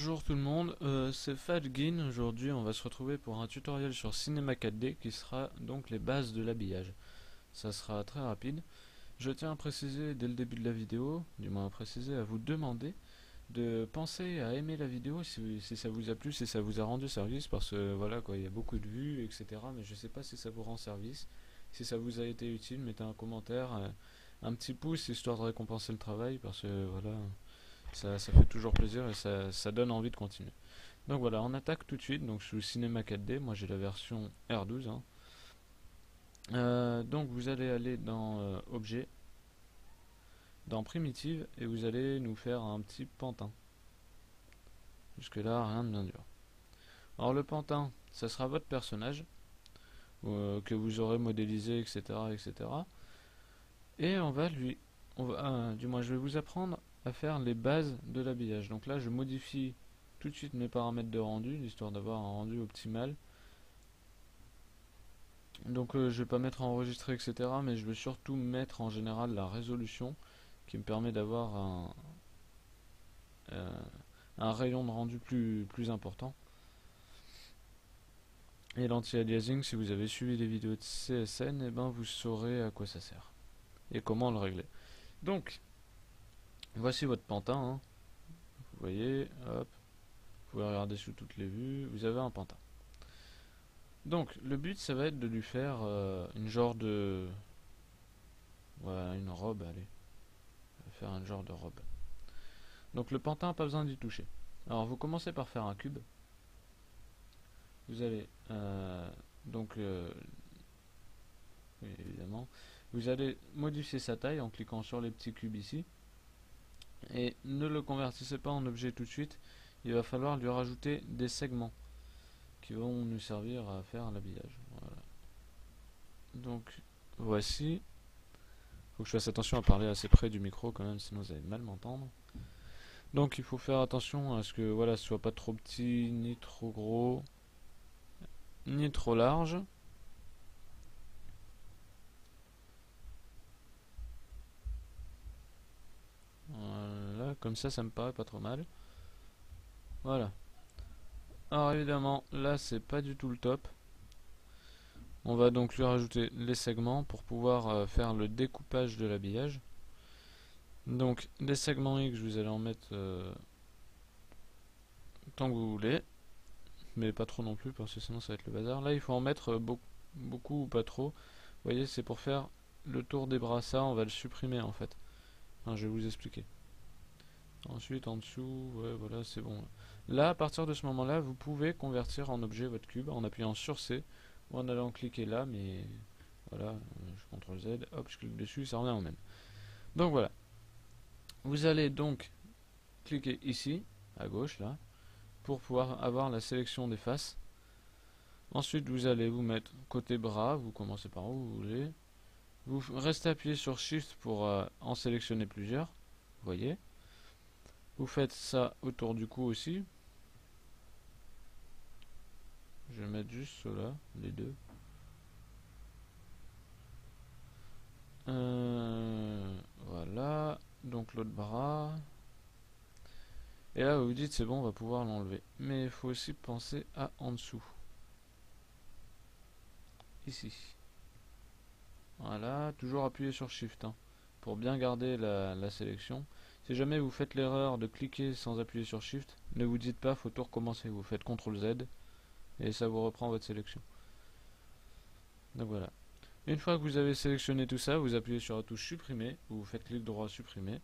Bonjour tout le monde, c'est Fadgin. Aujourd'hui on va se retrouver pour un tutoriel sur Cinema 4D qui sera donc les bases de l'habillage. Ça sera très rapide. Je tiens à préciser dès le début de la vidéo, du moins à préciser, à vous demander de penser à aimer la vidéo si ça vous a plu, si ça vous a rendu service, parce que voilà quoi, il y a beaucoup de vues, etc. Mais je sais pas si ça vous rend service. Si ça vous a été utile, mettez un commentaire, un petit pouce histoire de récompenser le travail, parce que voilà. Ça fait toujours plaisir et ça donne envie de continuer. Donc voilà, on attaque tout de suite. Donc sous Cinema 4D, moi j'ai la version R12, hein. Donc vous allez aller dans Objet, dans Primitive, et vous allez nous faire un petit pantin. Jusque là, rien de bien dur. Alors le pantin, ça sera votre personnage que vous aurez modélisé, etc., etc. Et on va du moins je vais vous apprendre à faire les bases de l'habillage. Donc là, je modifie tout de suite mes paramètres de rendu, histoire d'avoir un rendu optimal. Donc je vais pas mettre enregistré, etc. Mais je vais surtout mettre en général la résolution qui me permet d'avoir euh, un rayon de rendu plus important. Et l'anti-aliasing, si vous avez suivi les vidéos de CSN, et ben vous saurez à quoi ça sert et comment le régler. Donc, voici votre pantin, hein. Vous voyez, hop, vous pouvez regarder sous toutes les vues, vous avez un pantin. Donc, le but, ça va être de lui faire une genre de... Voilà, une robe, allez. On va faire un genre de robe. Donc, le pantin, pas besoin d'y toucher. Alors, vous commencez par faire un cube. Vous allez... donc, oui, évidemment. Vous allez modifier sa taille en cliquant sur les petits cubes ici. Et ne le convertissez pas en objet tout de suite. Il va falloir lui rajouter des segments qui vont nous servir à faire l'habillage. Voilà. Donc, voici. Faut que je fasse attention à parler assez près du micro quand même, sinon vous allez mal m'entendre. Donc il faut faire attention à ce que voilà, ce soit pas trop petit, ni trop gros, ni trop large. Voilà, comme ça me paraît pas trop mal. Voilà. Alors évidemment, là c'est pas du tout le top. On va donc lui rajouter les segments pour pouvoir faire le découpage de l'habillage. Donc des segments X, vous allez en mettre tant que vous voulez, mais pas trop non plus parce que sinon ça va être le bazar. Là il faut en mettre beaucoup ou pas trop. Vous voyez, c'est pour faire le tour des bras. Ça on va le supprimer en fait. Enfin, je vais vous expliquer. Ensuite en dessous, ouais voilà, c'est bon. Là à partir de ce moment là, vous pouvez convertir en objet votre cube en appuyant sur C ou en allant cliquer là, mais voilà, je CTRL Z, hop, je clique dessus, ça revient au même. Donc voilà. Vous allez donc cliquer ici, à gauche là, pour pouvoir avoir la sélection des faces. Ensuite vous allez vous mettre côté bras, vous commencez par où vous voulez. Vous restez appuyé sur Shift pour en sélectionner plusieurs, vous voyez. Vous faites ça autour du cou aussi. Je vais mettre juste ceux-là, les deux. Voilà, donc l'autre bras. Et là vous vous dites c'est bon, on va pouvoir l'enlever. Mais il faut aussi penser à en dessous. Ici. Voilà, toujours appuyer sur Shift hein, pour bien garder la sélection. Si jamais vous faites l'erreur de cliquer sans appuyer sur Shift, ne vous dites pas faut tout recommencer. Vous faites CTRL Z et ça vous reprend votre sélection. Donc voilà. Une fois que vous avez sélectionné tout ça, vous appuyez sur la touche supprimer, vous faites clic droit supprimer,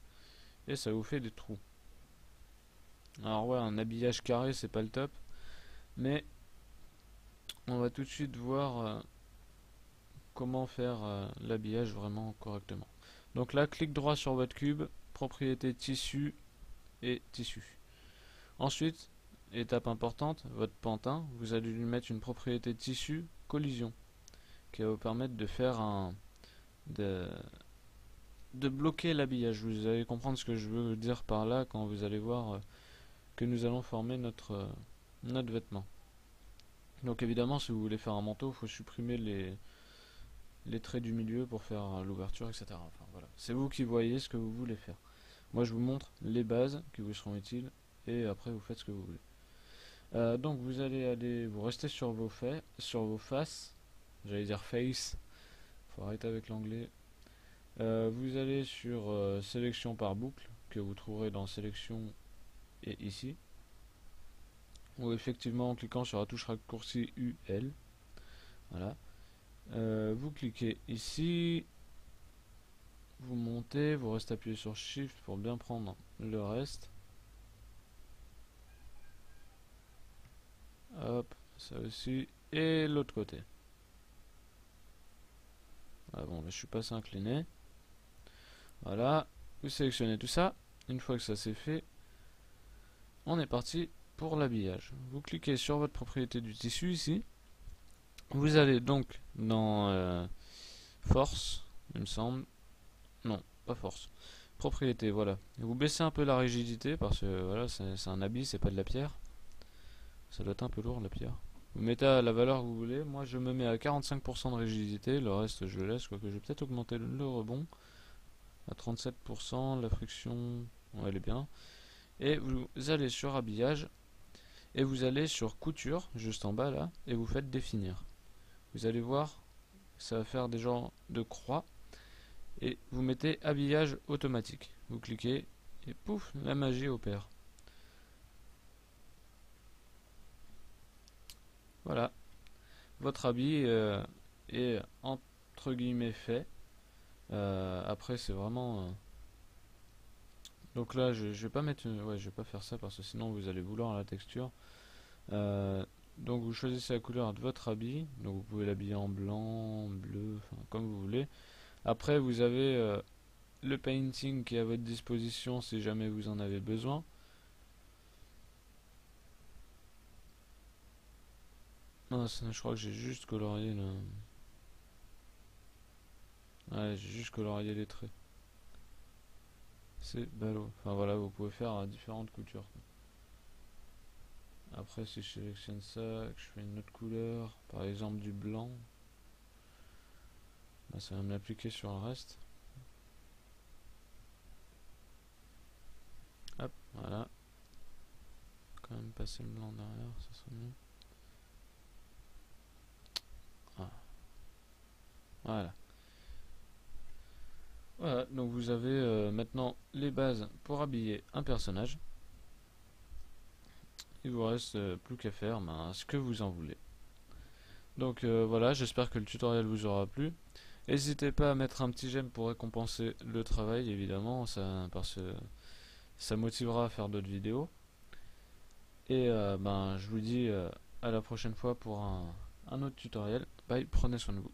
et ça vous fait des trous. Alors ouais, un habillage carré c'est pas le top, mais on va tout de suite voir comment faire l'habillage vraiment correctement. Donc là, clic droit sur votre cube, propriété tissu et tissu. Ensuite, étape importante, votre pantin, vous allez lui mettre une propriété tissu collision qui va vous permettre de faire de bloquer l'habillage. Vous allez comprendre ce que je veux dire par là quand vous allez voir que nous allons former notre vêtement. Donc évidemment, si vous voulez faire un manteau, il faut supprimer les traits du milieu pour faire l'ouverture, etc. Enfin, voilà. C'est vous qui voyez ce que vous voulez faire. Moi, je vous montre les bases qui vous seront utiles et après vous faites ce que vous voulez. Donc vous vous restez sur vos faits, sur vos faces, j'allais dire face, faut arrêter avec l'anglais. Vous allez sur sélection par boucle, que vous trouverez dans sélection et ici, ou effectivement en cliquant sur la touche raccourci UL. Voilà. Vous cliquez ici, vous montez, vous restez appuyé sur Shift pour bien prendre le reste. Hop, ça aussi. Et l'autre côté. Ah bon, là, je suis passé incliné. Voilà, vous sélectionnez tout ça. Une fois que ça c'est fait, on est parti pour l'habillage. Vous cliquez sur votre propriété du tissu ici. Vous allez donc dans Force, il me semble. Non, pas Force. Propriété, voilà. Vous baissez un peu la rigidité parce que voilà, c'est un habit, c'est pas de la pierre. Ça doit être un peu lourd la pierre. Vous mettez à la valeur que vous voulez. Moi je me mets à 45% de rigidité, le reste je laisse, quoique je vais peut-être augmenter le rebond à 37%, la friction, ouais, elle est bien. Et vous allez sur habillage et vous allez sur couture, juste en bas là, et vous faites définir. Vous allez voir, ça va faire des genres de croix et vous mettez habillage automatique. Vous cliquez et pouf, la magie opère. Voilà, votre habit est entre guillemets fait. Après c'est vraiment donc là je vais pas mettre ouais, je vais pas faire ça parce que sinon vous allez vouloir la texture. Donc vous choisissez la couleur de votre habit, donc vous pouvez l'habiller en blanc, bleu, enfin, comme vous voulez. Après vous avez le painting qui est à votre disposition si jamais vous en avez besoin. Non, je crois que j'ai juste colorié le... Ouais, j'ai juste colorié les traits. C'est ballot. Enfin voilà, vous pouvez faire différentes coutures. Après si je sélectionne ça, que je fais une autre couleur, par exemple du blanc, là, ça va me l'appliquer sur le reste. Hop, voilà. Quand même passer le blanc derrière, ça serait mieux. Ah. Voilà. Voilà, donc vous avez maintenant les bases pour habiller un personnage. Il vous reste plus qu'à faire ce que vous en voulez. Donc voilà, j'espère que le tutoriel vous aura plu. N'hésitez pas à mettre un petit j'aime pour récompenser le travail, évidemment, parce que ça motivera à faire d'autres vidéos. Et je vous dis à la prochaine fois pour un autre tutoriel. Bye, prenez soin de vous.